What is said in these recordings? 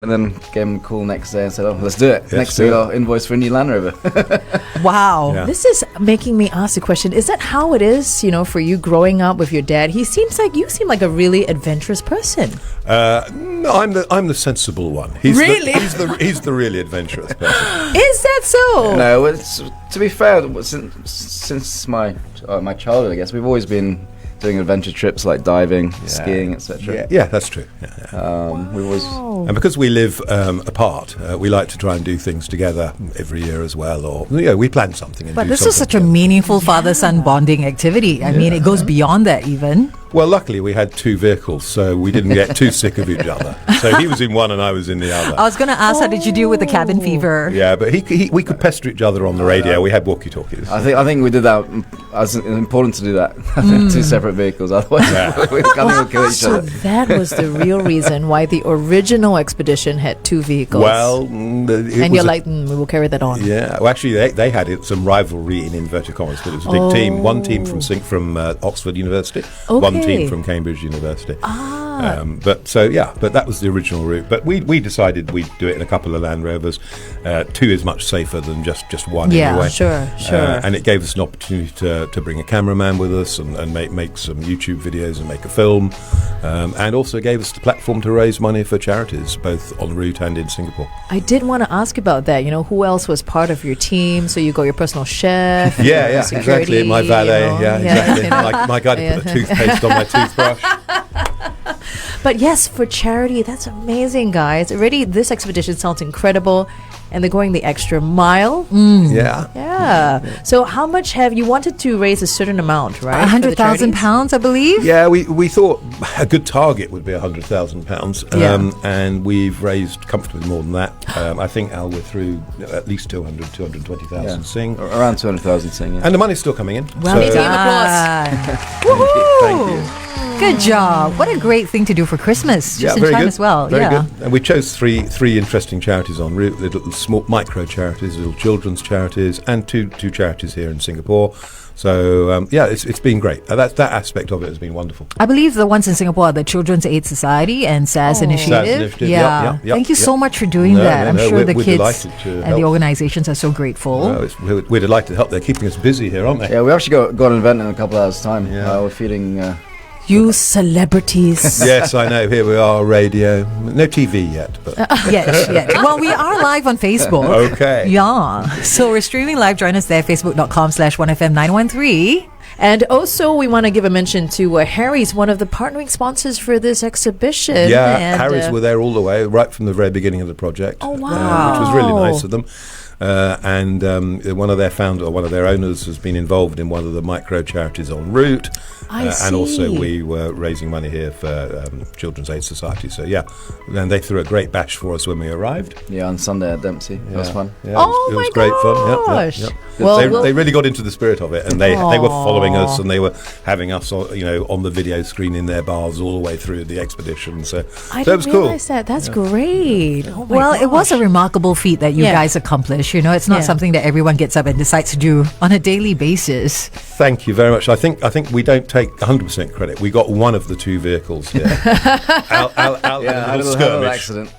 And then gave him a call next day and said, "Oh, let's do it." Next thing, I'll invoice for a new Land Rover. Wow. Yeah. This is making me ask the question, is that how it is, for you growing up with your dad? You seem like a really adventurous person. No, I'm the sensible one. Really? He's the really adventurous person. Is that so? No, to be fair, since my childhood, I guess, we've always been doing adventure trips like diving, skiing, etc. Yeah, that's true. We've always... And because we live apart, we like to try and do things together every year as well, or we plan something. But this is such a meaningful father-son bonding activity. I mean, it goes beyond that even. Well, luckily we had two vehicles, so we didn't get too sick of each other. So he was in one and I was in the other. I was going to ask, how did you deal with the cabin fever? Yeah, but we could pester each other on the radio. We had walkie-talkies. I think we did that. It's important to do that. Two separate vehicles, otherwise we we'll kill each other. So that was the real reason why the original expedition had two vehicles. Well, and you're like, we will carry that on. Yeah, well, actually, they had some rivalry in inverted commas, but it was a big team. One team from Oxford University, one team from Cambridge University. But that was the original route. But we decided we'd do it in a couple of Land Rovers. Two is much safer than just one anyway. Sure. And it gave us an opportunity to bring a cameraman with us and make some YouTube videos and make a film. And also gave us the platform to raise money for charities, both en route and in Singapore. I did want to ask about that. Who else was part of your team? So you got your personal chef. Yeah, security, exactly. My valet. Exactly. My guy to put the toothpaste on my toothbrush. But yes, for charity, that's amazing, guys. Already, this expedition sounds incredible. And they're going the extra mile. Yeah. So how much have you wanted to raise a certain amount, right? £100,000, I believe. Yeah, we thought a good target would be £100,000, and we've raised comfortably more than that. I think, Al, we're through at least 220,000 Sing. Around 200,000 Sing, And the money's still coming in. Well done. Thank you. Good job. What a great thing to do for Christmas. Just in very time good. as well. Very good. And we chose three interesting charities en route, little small micro charities, little children's charities, and two charities here in Singapore. So, it's been great. That aspect of it has been wonderful. I believe the ones in Singapore are the Children's Aid Society and SAS Initiative. SAS Initiative, yeah. Thank you so much for doing that. I'm sure the we're kids and the organizations are so grateful. We're delighted to help. They're keeping us busy here, aren't they? Yeah, we actually got an event in a couple of hours' time. We're feeding... You celebrities. Yes, I know. Here we are, radio. No TV yet. But. Yet. Well, we are live on Facebook. Okay. Yeah. So we're streaming live. Join us there, facebook.com/1FM913. And also, we want to give a mention to Harry's, one of the partnering sponsors for this exhibition. Yeah, and Harry's were there all the way, right from the very beginning of the project. Oh, wow. Which was really nice of them. And one of their owners has been involved in one of the micro charities en route. And also we were raising money here for Children's Aid Society. So and they threw a great bash for us when we arrived. Yeah, on Sunday at Dempsey. That was fun. Yeah, it was great fun. Yeah. Well, they really got into the spirit of it, and they were following us, and they were having us on the video screen in their bars all the way through the expedition. So I it was didn't cool. realize that. That's great. Oh my Well, gosh. it was a remarkable feat that you guys accomplished. It's not something that everyone gets up and decides to do on a daily basis. Thank you very much. I think we don't take 100% credit. We got one of the two vehicles here. Out in a little skirmish. Accident.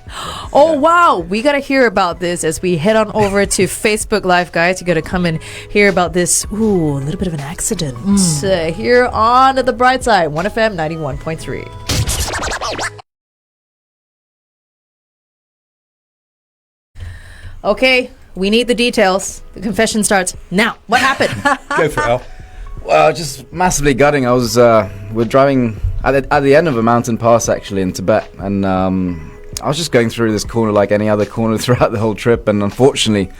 Wow. We got to hear about this as we head on over to Facebook Live, guys. You got to come and hear about this. Ooh, a little bit of an accident. Here on the Brightside, 1FM 91.3. Okay, we need the details. The confession starts now. What happened? Go for it, Al. Well, just massively gutting. I was we're driving at the end of a mountain pass actually in Tibet, and I was just going through this corner like any other corner throughout the whole trip, and unfortunately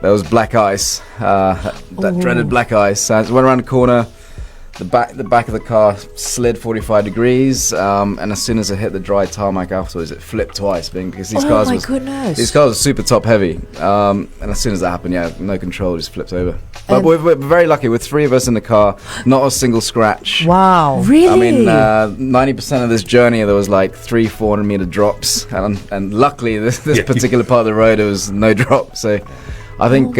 there was black ice, that dreaded black ice. So I went around the corner, the back of the car slid 45 degrees, and as soon as it hit the dry tarmac afterwards, it flipped twice, because these cars were super top heavy, and as soon as that happened, no control, just flipped over. But we're very lucky. With three of us in the car, not a single scratch. Wow. Really? I mean, 90% of this journey, there was like 300-400 meter drops, and luckily this particular part of the road, there was no drop. So I think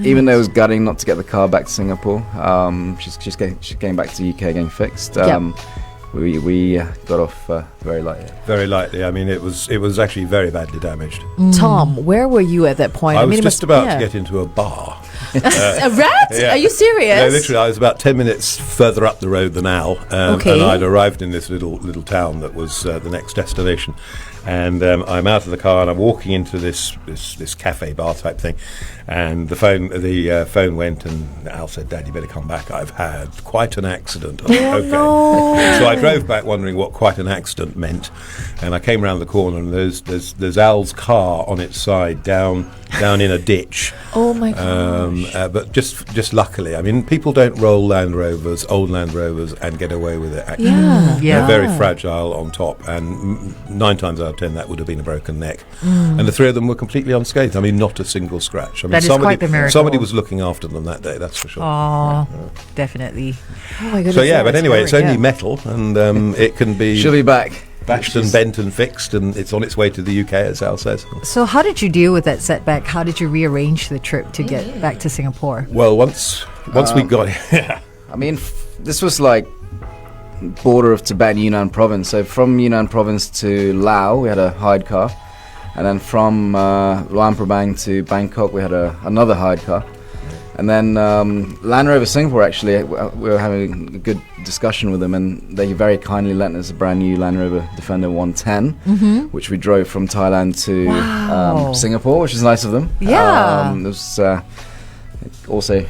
even though it was gutting not to get the car back to Singapore, she came back to the UK getting fixed. we got off very lightly. Very lightly. I mean, it was actually very badly damaged. Tom, where were you at that point? I was it just about to get into a bar. A rat? Yeah. Are you serious? No, literally, I was about 10 minutes further up the road than Al, and I'd arrived in this little town that was the next destination. And I'm out of the car and I'm walking into this cafe bar type thing, and the phone went, and Al said, "Dad, you better come back. I've had quite an accident." Okay. No. So I drove back wondering what quite an accident meant, and I came around the corner and there's Al's car on its side down in a ditch. Oh my gosh. But just luckily, I mean, people don't roll Land Rovers, old Land Rovers, and get away with it. Actually, Yeah. they're very fragile on top, and 9 times out of 10 that would have been a broken neck. And the 3 of them were completely unscathed. I mean, not a single scratch. I mean, That is quite the miracle. somebody was looking after them that day. That's for sure. Oh, definitely. Oh my goodness. So yeah, but that's anyway, it's scary, only yeah. metal, and it can be She'll be back. bashed and bent and fixed, and it's on its way to the UK, as Al says. So how did you deal with that setback? How did you rearrange the trip to get back to Singapore? Well, once we got here, I mean, this was like border of Tibet and Yunnan province. So from Yunnan province to Laos, we had a hired car, and then from Luang Prabang to Bangkok, we had another hired car. And then Land Rover Singapore, actually, we were having a good discussion with them, and they very kindly lent us a brand new Land Rover Defender 110, which we drove from Thailand to Singapore, which is nice of them. Yeah. It was also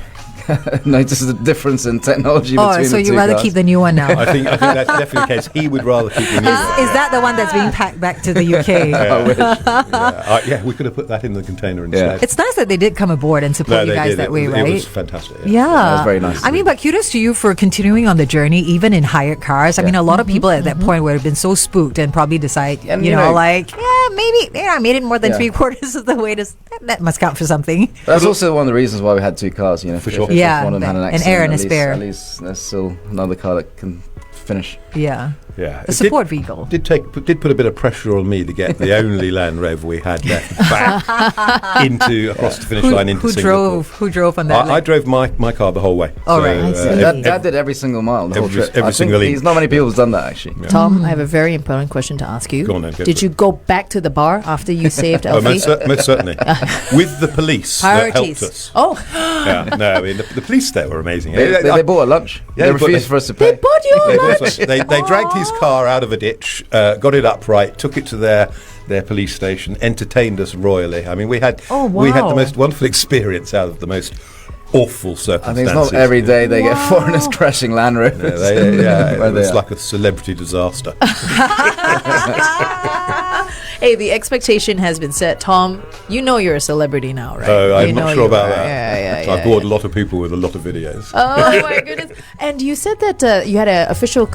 noticed the difference in technology between Oh, so the you two rather cars. keep the new one now? I think that's definitely the case. He would rather keep the new one. Is that the one that's being packed back to the UK? I wish. Yeah, we could have put that in the container instead. It's nice that they did come aboard and support you they guys did. that way, It right? was fantastic. Yeah. That was very nice. I mean, but kudos to you for continuing on the journey, even in hired cars. I mean, a lot of people at that point would have been so spooked and probably decide, And, you you know, know- like, maybe I made it more than Yeah. 3/4 of the way. That must count for something. That's also one of the reasons why we had 2 cars, you know. For sure. If Yeah, one of them had an an accident, air and a at least- spare. At least there's still another car that can finish. Yeah. Yeah. A support vehicle. Did put a bit of pressure on me to get the only Land Rover we had left back across the finish line into Singapore. Who drove on that? I drove my car the whole way. Oh, right. I see. Dad did every single mile, the whole every- trip. every I think single inch. there's not many people who's done that, actually. Tom, I have a very important question to ask you. Go on then, go Did for you go back to the bar after you saved Oh, Alfie? most certainly. With the police that helped us. Oh, Yeah, no, I mean, the police there were amazing. They bought a lunch. Yeah, they they bought- refused for us to they pay. bought you They, lunch. they dragged his car out of a ditch, got it upright, took it to their police station, entertained us royally. I mean, we had wow. the most wonderful experience out of the most awful I circumstances. think it's not every day they get foreigners crashing Land Rovers. Yeah, Where it they was are. like a celebrity disaster. Hey, the expectation has been set. Tom, you know you're a celebrity now, right? I'm You know not sure you about are. that. Yeah, I've bored a lot of people with a lot of videos. Oh my goodness! And you said that you had an official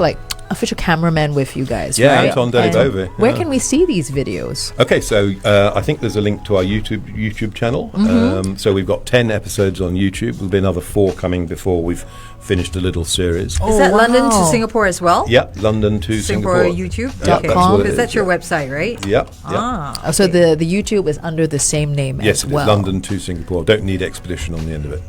cameraman with you guys, Yeah, right? Anton And Delibove, where yeah. can we see these videos? Okay, so I think there's a link to our YouTube channel. So we've got 10 episodes on YouTube. There'll be another 4 coming before we've finished a little series. Is that London to Singapore as well? Yeah, London to Singapore. YouTube? Yeah, Okay. that's what it Because is, that's your yeah. website, right? Yeah. Ah. So the YouTube is under the same name Yes, as it is well. London to Singapore. Don't need expedition on the end of it.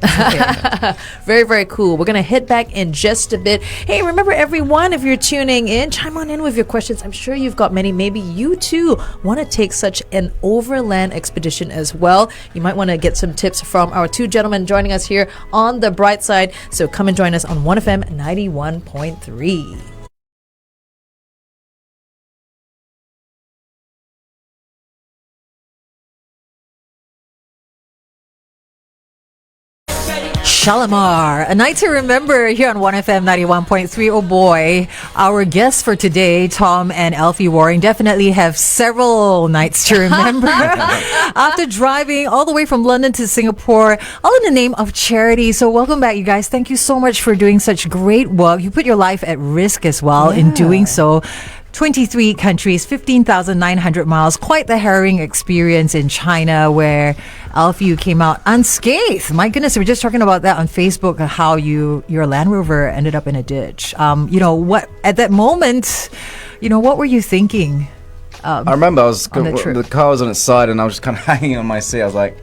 Very, very cool. We're going to hit back in just a bit. Hey, remember everyone, if you're tuning in, chime on in with your questions. I'm sure you've got many. Maybe you too want to take such an overland expedition as well. You might want to get some tips from our 2 gentlemen joining us here on the Brightside. So come and join us on 1FM 91.3. Shalimar, a night to remember here on 1FM 91.3. Oh boy, our guests for today, Tom and Alfie Waring, definitely have several nights to remember after driving all the way from London to Singapore, all in the name of charity. So welcome back, you guys. Thank you so much for doing such great work. You put your life at risk as well in doing so. 23 countries, 15,900 miles. Quite the harrowing experience in China where Alfie, you came out unscathed. My goodness, we were just talking about that on Facebook, how your Land Rover ended up in a ditch. What at that moment, what were you thinking? I remember on the trip. the car was on its side and I was just kind of hanging on my seat. I was like,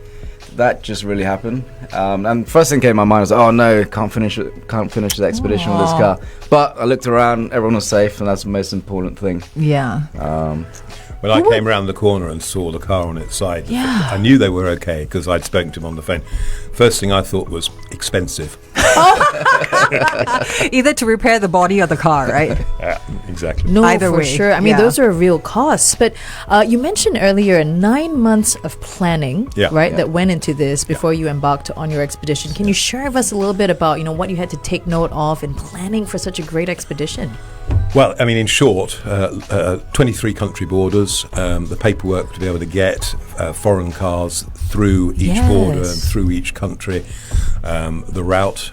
that just really happened. And first thing came to my mind was, oh no, can't finish the expedition with this car. But I looked around, everyone was safe, and that's the most important thing. Yeah. When I came around the corner and saw the car on its side, I knew they were okay because I'd spoken to them on the phone. First thing I thought was expensive. Either to repair the body or the car, right? Yeah, exactly. No, Either for way, sure. I mean, those are real costs. But you mentioned earlier 9 months of planning, right, that went into this before you embarked on your expedition. Can you share with us a little bit about, what you had to take note of in planning for such a great expedition? Well, I mean, in short, 23 country borders, the paperwork to be able to get foreign cars through each border and through each country, the route,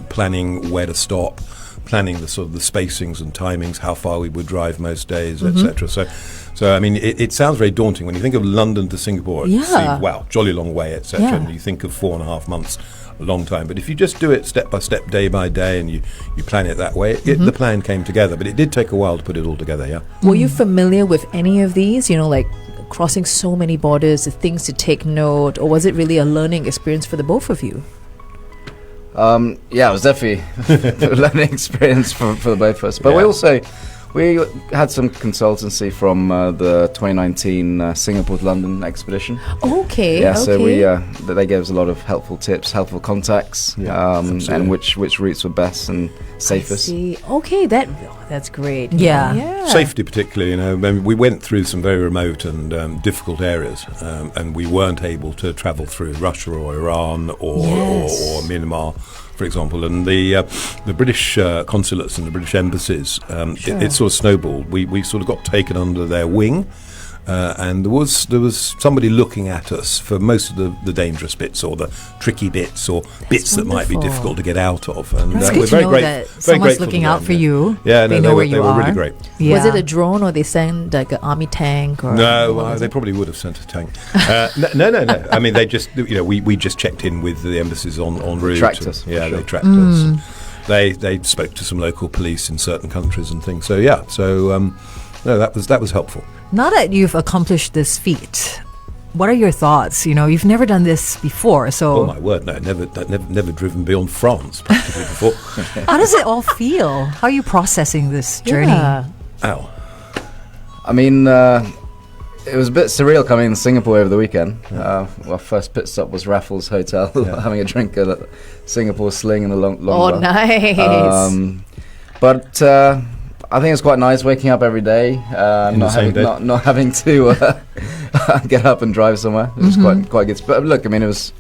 planning where to stop, planning the sort of the spacings and timings, how far we would drive most days, etc. So I mean, it sounds very daunting when you think of London to Singapore. It seems, wow, jolly long way, etc. And you think of 4.5 months. A long time, but if you just do it step by step, day by day, and you plan it that way, the plan came together. But it did take a while to put it all together. Yeah. Were you familiar with any of these? Like crossing so many borders, the things to take note, or was it really a learning experience for the both of you? Yeah, it was definitely a learning experience for the both of us. But we had some consultancy from the 2019 Singapore to London expedition. Okay. Yeah, so they gave us a lot of helpful tips, helpful contacts, and which routes were best and safest. I see. Okay, that's great. Yeah. Safety particularly, I mean, we went through some very remote and difficult areas, and we weren't able to travel through Russia or Iran or Myanmar, for example, and the British consulates and the British embassies, it sort of snowballed. We sort of got taken under their wing, and there was somebody looking at us for most of the dangerous bits or the tricky bits or bits that might be difficult to get out of. And it's we're good very to know great, that very someone's grateful looking to out them, for you. Yeah, they know where you were are. really great. Yeah. Was it a drone, or they sent like an army tank? Or No, they probably would have sent a tank. No. I mean, they just, we just checked in with the embassies en route. Tracked us. Yeah, they tracked us. They spoke to some local police in certain countries and things. So no, that was helpful. Now that you've accomplished this feat, what are your thoughts? You've never done this before, so... Oh my word, no, never driven beyond France practically before. How does it all feel? How are you processing this journey? Yeah. Ow. I mean, it was a bit surreal coming in Singapore over the weekend. Our first pit stop was Raffles Hotel, having a drink at a Singapore Sling in the long bar. Nice. But I think it's quite nice waking up every day, not having to get up and drive somewhere. It was quite good. But look, I mean, it was,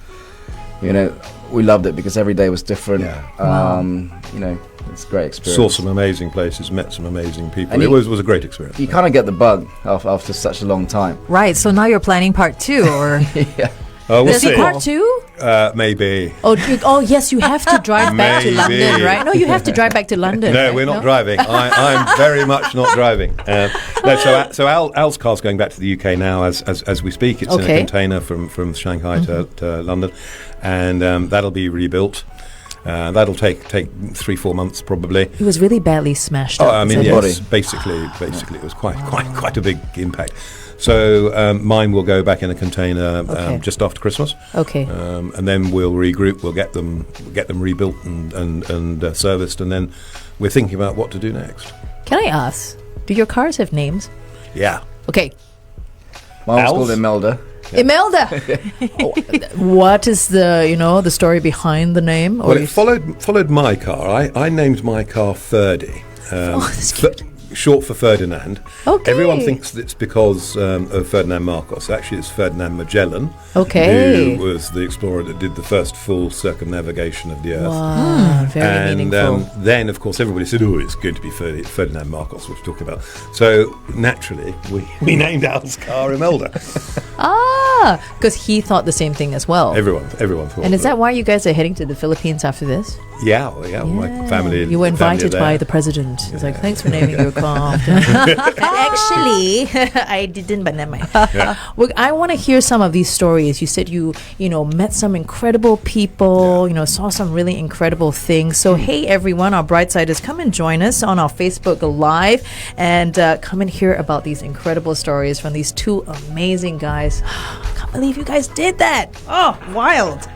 we loved it because every day was different. Yeah. It's a great experience. Saw some amazing places, met some amazing people. And it was a great experience. You kind of get the bug after such a long time. Right, so now you're planning part 2, or... Yeah. We'll Is see. it part 2? Maybe. Oh, yes, you have to drive back to London, right? No, you have to drive back to London. No, right? we're not driving. I'm very much not driving. So Al's car's going back to the UK now as we speak. It's in a container from Shanghai to London, and that'll be rebuilt. That'll take 3-4 months probably. It was really badly smashed up. I mean, yes, basically it was quite a big impact. So mine will go back in a container just after Christmas. Okay. And then we'll regroup. We'll get them rebuilt and serviced, and then we're thinking about what to do next. Can I ask? Do your cars have names? Yeah. Okay. Mine was called Imelda. Yeah. Imelda. What is the story behind the name? Well, it followed my car. I named my car Ferdy. That's cute. Short for Ferdinand. Okay. Everyone thinks that it's because of Ferdinand Marcos. Actually, it's Ferdinand Magellan. Okay. Who was the explorer that did the first full circumnavigation of the Earth. Wow, very meaningful. Then, of course, everybody said, "Oh, it's going to be Ferdinand Marcos," which we're talking about. So naturally, we named Al's car Imelda. Because he thought the same thing as well. Everyone thought. And is that why you guys are heading to the Philippines after this? Yeah. My family. You were invited by the president. He's like, "Thanks for naming your car." Actually, I didn't, but never mind. Well, I want to hear some of these stories. You said you met some incredible people. Saw some really incredible things. So hey, everyone, our Brightsiders, come and join us on our Facebook Live and come and hear about these incredible stories from these two amazing guys. Come believe you guys did that. Oh, wild.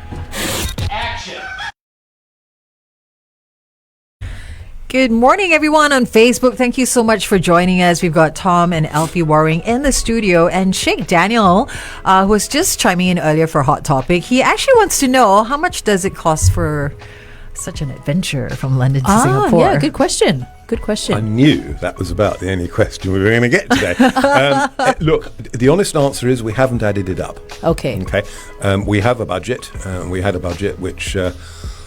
Good morning, everyone on Facebook. Thank you so much for joining us. We've got Tom and Alfie Waring in the studio, and Sheikh Daniel, who was just chiming in earlier for Hot Topic. He actually wants to know, how much does it cost for such an adventure from London to Singapore? Yeah, good question. Good question. I knew that was about the only question we were going to get today. Look, the honest answer is we haven't added it up. Okay. We have a budget. We had a budget which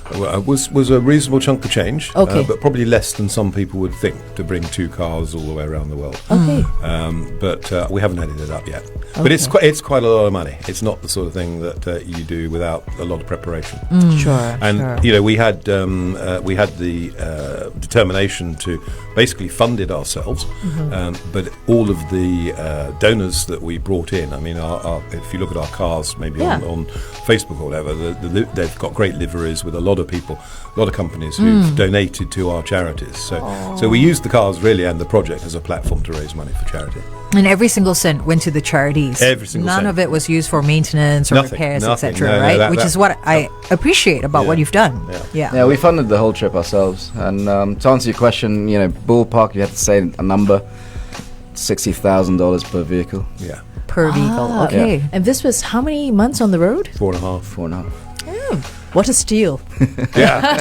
was a reasonable chunk of change, but probably less than some people would think to bring 2 cars all the way around the world. Okay. But we haven't added it up yet. But it's quite a lot of money. It's not the sort of thing that you do without a lot of preparation. Sure. And you know, we had the determination to basically fund it ourselves. But all of the donors that we brought in, I mean, if you look at our cars, maybe on Facebook or whatever, they've got great liveries with a lot of people, a lot of companies who've donated to our charities. So we used the cars really and the project as a platform to raise money for charity. And every single cent went to the charities. Every single None cent. of it was used for maintenance or repairs, etc. No, right? that- Which is what I appreciate about what you've done. Yeah, we funded the whole trip ourselves. And to answer your question, you know, ballpark, you have to say a number, $60,000 per vehicle. Yeah, Per vehicle. Okay. Yeah. And this was how many months on the road? 4.5. 4.5. What a steal. Yeah.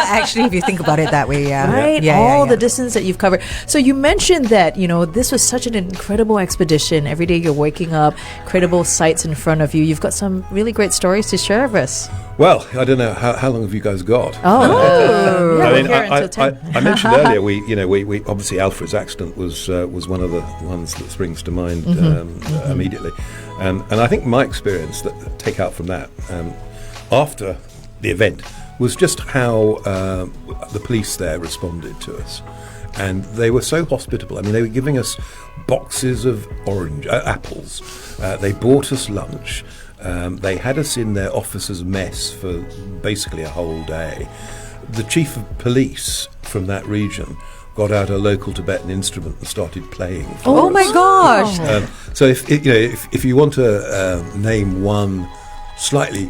Actually, if you think about it that way, yeah. Right? Yeah, All yeah. the distance that you've covered. So you mentioned that, you know, this was such an incredible expedition. Every day you're waking up, incredible sights in front of you. You've got some really great stories to share with us. Well, I don't know how long have you guys got. Yeah, I mean, we're here until 10. I mentioned earlier, we obviously Alfred's accident was one of the ones that springs to mind immediately, and I think my experience that take out from that after the event was just how the police there responded to us, and they were so hospitable. I mean, they were giving us boxes of apples. They bought us lunch. They had us in their officers' mess for basically a whole day. The chief of police from that region got out a local Tibetan instrument and started playing. Oh my gosh! So if you want to name one slightly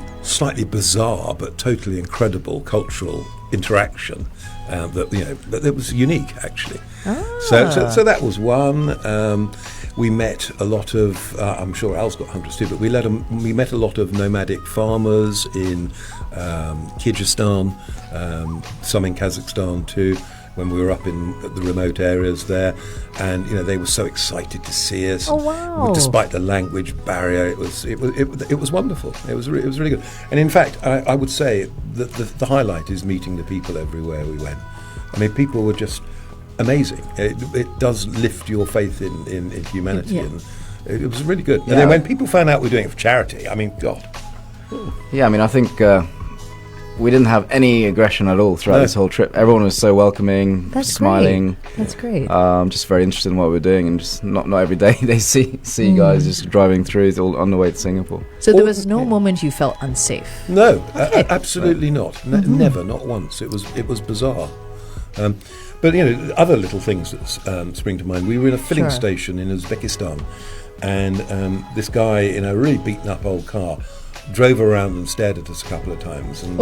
bizarre but totally incredible cultural interaction that was unique actually. So that was one. We met a lot of, I'm sure Al's got hundreds too, but we met a lot of nomadic farmers in Kyrgyzstan, some in Kazakhstan too, when we were up in the remote areas there, and they were so excited to see us. Oh wow! Despite the language barrier, it was wonderful. It was really good. And in fact, I would say that the highlight is meeting the people everywhere we went. I mean, people were just amazing. It does lift your faith in humanity, and it was really good. And then when people found out we're doing it for charity, I mean, God. Yeah, I mean, I think we didn't have any aggression at all throughout this whole trip. Everyone was so welcoming, smiling. That's great. Just very interested in what we're doing, and just not every day they see guys just driving through all on the way to Singapore. So there was no moment you felt unsafe? No, absolutely not. Never, not once. It was bizarre. But other little things that spring to mind. We were in a filling station in Uzbekistan, and this guy in a really beaten up old car drove around and stared at us a couple of times, and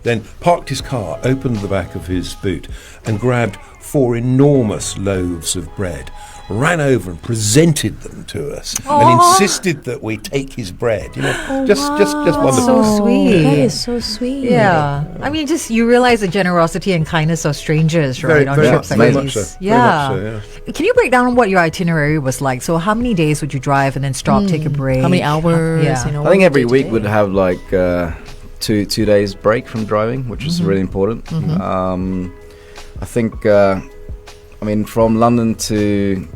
then parked his car, opened the back of his boot, and grabbed 4 enormous loaves of bread, ran over and presented them to us, and insisted that we take his bread. Just wonderful. So sweet. That is so sweet. Yeah. I mean, just you realize the generosity and kindness of strangers, right, on trips like very these. much so. Yeah. Very much so, Can you break down what your itinerary was like? So how many days would you drive and then stop, take a break? How many hours? Yeah. I think every week would have like 2 days break from driving, which is really important. I think, from London to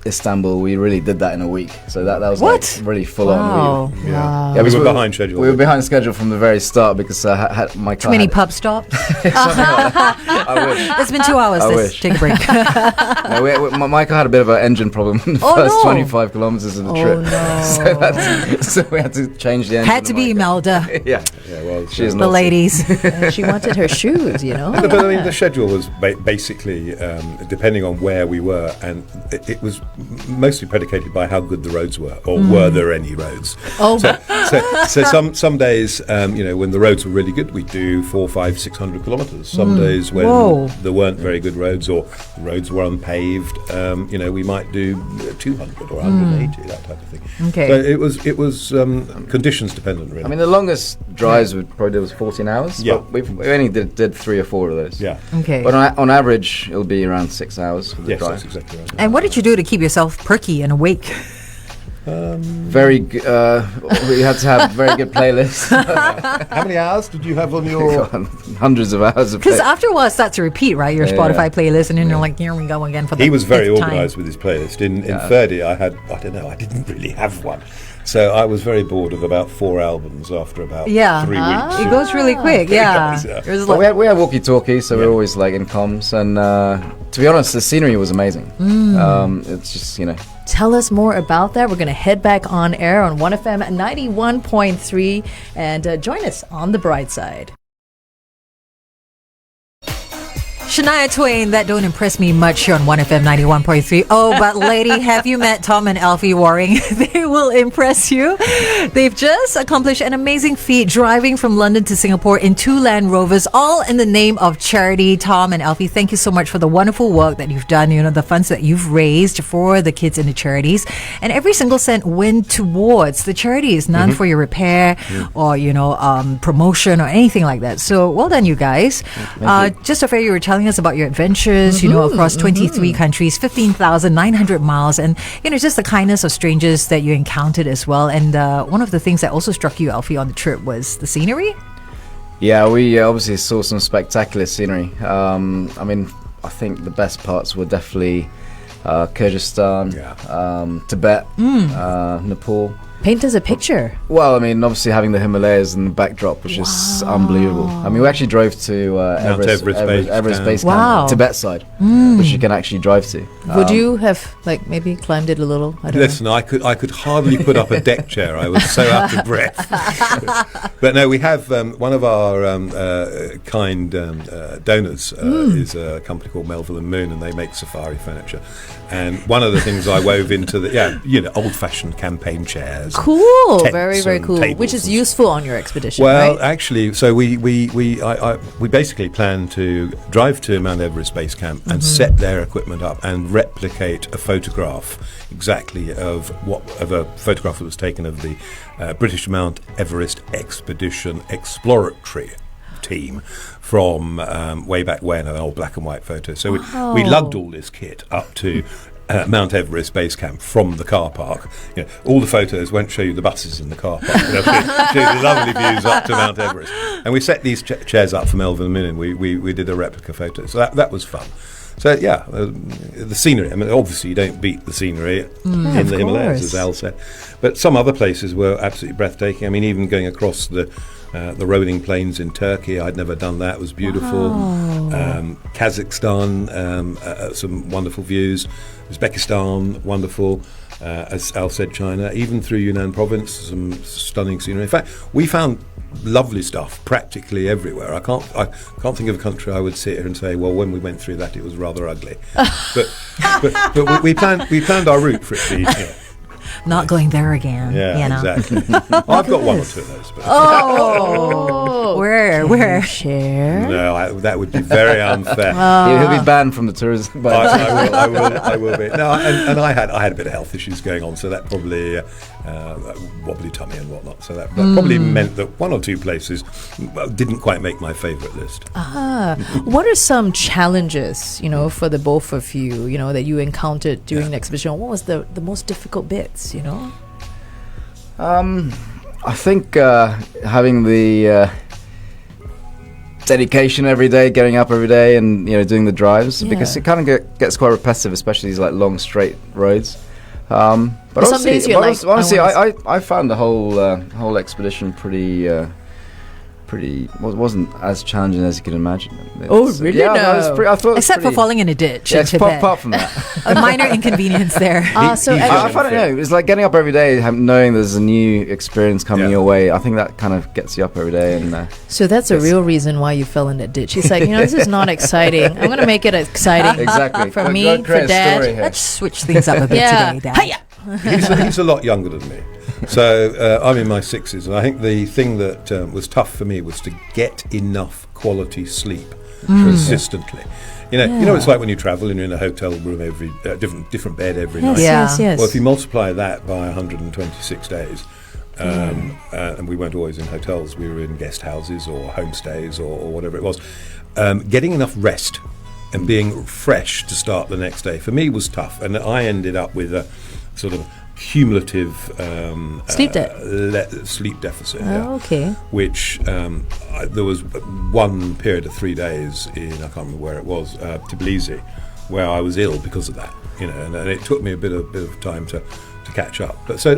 Istanbul, we really did that in a week. So that was like really full on. Yeah, we were behind schedule. We were behind schedule from the very start because I had my car. Too many pub stops? I wish. It's been 2 hours. Let's take a break. My car had a bit of an engine problem in the first 25 kilometers of the trip. No. So we had to change the engine. Had to be Imelda. Yeah, well, she's The ladies. She wanted her shoes, But I mean, the schedule was basically depending on where we were, and it was mostly predicated by how good the roads were, or were there any roads. Oh. So some days, when the roads were really good, we'd do 400, 500, 600 kilometres. Some days when there weren't very good roads, or the roads were unpaved, we might do 200 or 180, that type of thing. Okay. So it was conditions dependent, really. I mean, the longest drives we probably did was 14 hours. Yeah. But we only did 3 or 4 of those. Yeah. Okay. But on average, it'll be around 6 hours for the Yes, drive. that's exactly right. And what did you do to keep yourself perky and awake? Very good. We had to have very good playlists. How many hours did you have on your... Hundreds of hours of Because play. after a while, it starts to repeat, right? Your Yeah, Spotify yeah. playlist, and then you're like, here we go again for the He was very fifth time. organised with his playlist. In Ferdy, I didn't really have one. So I was very bored of about 4 albums after about 3 weeks. It goes really quick, yeah. does, yeah. It was But like, we had walkie-talkies, so we were always like in comms. And to be honest, the scenery was amazing. It's just, Tell us more about that. We're going to head back on air on 1FM 91.3 and join us on the Brightside. Shania Twain, that don't impress me much here on 1FM 91.3. Oh, but lady, have you met Tom and Alfie Waring? They will impress you. They've just accomplished an amazing feat driving from London to Singapore in 2 Land Rovers, all in the name of charity. Tom and Alfie, thank you so much for the wonderful work that you've done, the funds that you've raised for the kids in the charities. And every single cent went towards the charities, none for your repair or, promotion or anything like that. So well done, you guys. Just a fair, you were telling us about your adventures, across 23 countries, 15,900 miles, and just the kindness of strangers that you encountered as well. And one of the things that also struck you, Alfie, on the trip was the scenery. Yeah, we obviously saw some spectacular scenery. I think the best parts were definitely Kyrgyzstan, Tibet, Nepal. Paint us a picture. Well, obviously having the Himalayas in the backdrop was just unbelievable. We actually drove to Everest Base Camp, Tibet side, which you can actually drive to. Would you have maybe climbed it a little? I don't Listen, I could hardly put up a deck chair. I was so out of breath. But no, we have one of our kind donors is a company called Melville and Moon, and they make safari furniture. And one of the things I wove into the old-fashioned campaign chairs. Cool, tents very, very and cool. tables Which is and useful on your expedition, Well, right? actually, so we basically planned to drive to Mount Everest Base Camp and set their equipment up and replicate a photograph exactly of a photograph that was taken of the British Mount Everest Expedition exploratory team from way back when, an old black and white photo. So we lugged all this kit up to Mount Everest Base Camp from the car park. All the photos won't show you the buses in the car park. Show you the lovely views up to Mount Everest. And we set these chairs up for Melville and Moon. We did a replica photo. So that was fun. So the scenery. Obviously you don't beat the scenery in the Himalayas, as Al said. But some other places were absolutely breathtaking. Even going across the rolling plains in Turkey, I'd never done that. It was beautiful. Kazakhstan, some wonderful views. Uzbekistan, wonderful. As Al said, China, even through Yunnan province, some stunning scenery. In fact, we found lovely stuff practically everywhere. I can't think of a country I would sit here and say, well, when we went through that, it was rather ugly. but we planned our route for it to be. Not going there again. Yeah, exactly. I've got one or two of those. But Where? Share? No, that would be very unfair. He'll be banned from the tourism. I will be. No, and I had a bit of health issues going on, so that probably wobbly tummy and whatnot. So that probably meant that one or two places didn't quite make my favourite list. What are some challenges, for the both of you, that you encountered during the expedition? What was the most difficult bits, I think having the dedication every day, getting up every day, and doing the drives, because it kind of gets quite repetitive, especially these long straight roads. But some days you're honestly, I found the whole expedition pretty wasn't as challenging as you can imagine. Really? Yeah, No. it was I thought it was Except for pretty- falling in a ditch Yeah, in Tibet. apart from that. A minor inconvenience there. So He's actually- I find it, it was like getting up every day, knowing there's a new experience coming Yeah. your way. I think that kind of gets you up every day. And So that's a real reason why you fell in that ditch. He's like, this is not exciting. I'm going to make it exciting. exactly For Got- me, got to create for a Dad. story here. Let's switch things up a bit Yeah. today, Dad. He's a lot younger than me. So I'm in my 60s, and I think the thing that was tough for me was to get enough quality sleep consistently. You know, it's like when you travel and you're in a hotel room every different bed every night. Yes, yes. Well, if you multiply that by 126 days, and we weren't always in hotels, we were in guest houses or homestays or whatever it was, getting enough rest and being fresh to start the next day for me was tough, and I ended up with a sort of cumulative Sleep sleep deficit. Okay. Which there was one period of 3 days in, I can't remember where it was, Tbilisi, where I was ill because of that. And it took me a bit of time to catch up. But so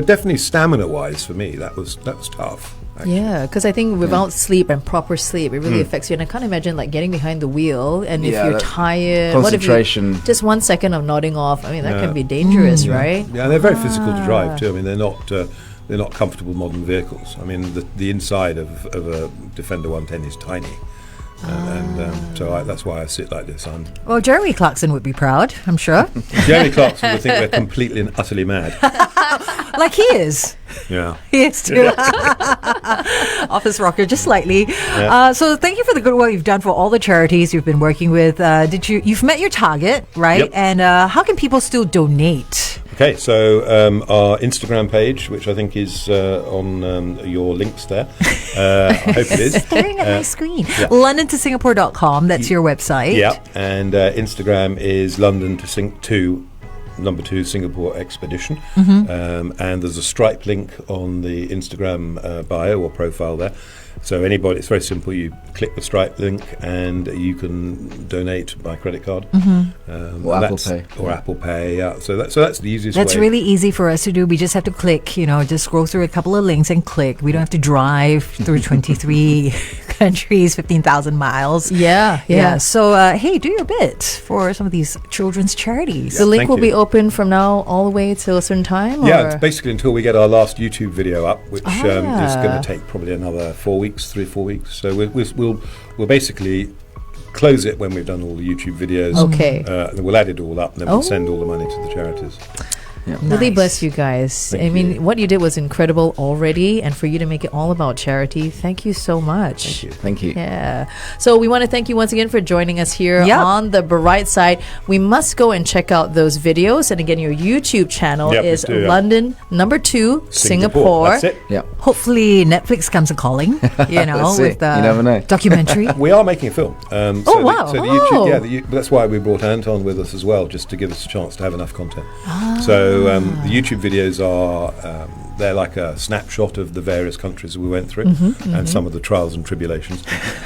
definitely stamina-wise for me, that was tough. Actually. Yeah, because I think without sleep and proper sleep, it really affects you. And I can't imagine like getting behind the wheel and if Yeah, you're that tired, what if concentration. just 1 second of nodding off? I mean, that can be dangerous, right? Yeah, and they're very physical to drive too. I mean, they're not comfortable modern vehicles. I mean, the inside of a Defender 110 is tiny. So that's why I sit like this. Well, Jeremy Clarkson would be proud, I'm sure. Jeremy Clarkson would think we're completely and utterly mad. Like he is. Yeah. He is too. Office rocker, just slightly. Yeah. So thank you for the good work you've done for all the charities you've been working with. You've met your target, right? Yep. And how can people still donate? Okay, so our Instagram page, which I think is on your links there. I hope it is. Staring at my screen. yeah. LondonToSingapore.com, that's your website. Yeah, and Instagram is London to number 2 Singapore Expedition. And there's a Stripe link on the Instagram bio or profile there. So anybody, it's very simple. You click the Stripe link and you can donate by credit card. Or Apple Pay. Or Apple Pay, yeah. So that's the easiest way. That's really easy for us to do. We just have to click, just scroll through a couple of links and click. We don't have to drive through 23 countries, 15,000 miles. Yeah. So, hey, do your bit for some of these children's charities. The link thank will be you. open from now all the way till a certain time? Yeah, or? it's basically until we get our last YouTube video up, which is going to take probably another 4 weeks, 3 or 4 weeks. So we'll basically close it when we've done all the YouTube videos. Okay. Then we'll add it all up, and then we'll send all the money to the charities. Yeah. Really Nice. bless you guys. Thank I mean, you. what you did was incredible already, and for you to make it all about charity, thank you so much. Thank you. Yeah. So we want to thank you once again for joining us here Yep. on the Brightside. We must go and check out those videos. And again, your YouTube channel Yep, is we do, yeah. London #2 Singapore. That's it. Yeah. Hopefully Netflix comes a calling, Let's see. with the You never know. documentary. We are making a film. wow. So the YouTube, that's why we brought Anton with us as well, just to give us a chance to have enough content. So the YouTube videos are they're like a snapshot of the various countries we went through and some of the trials and tribulations.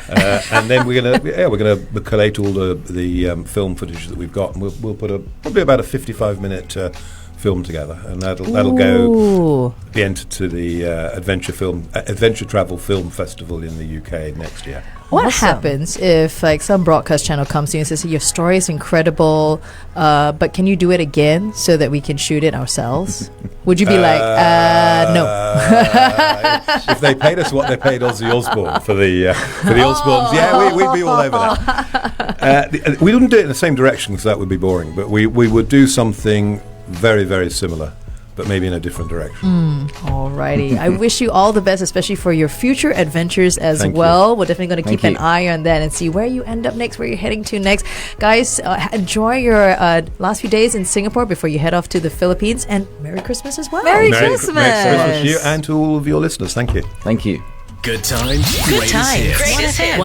And then we're gonna collate all the film footage that we've got, and we'll put probably about a 55-minute film together, and that'll go be entered to the Adventure Travel Film Festival in the UK next year. What Awesome. happens if like some broadcast channel comes to you and says, your story is incredible, but can you do it again so that we can shoot it ourselves? Would you be like, no? If they paid us what they paid Ozzy Osbourne for the Osbournes, yeah, we'd be all over that. We wouldn't do it in the same direction because that would be boring, but we would do something very, very similar, but maybe in a different direction. Alrighty. I wish you all the best, especially for your future adventures as Thank well. We're definitely going to keep Thank an you. eye on that and see where you end up next, where you're heading to next. Guys, enjoy your last few days in Singapore before you head off to the Philippines, and Merry Christmas as well. Merry Merry Christmas. Christmas to you and to all of your listeners. Thank you. Thank you. Good times, greatest hits.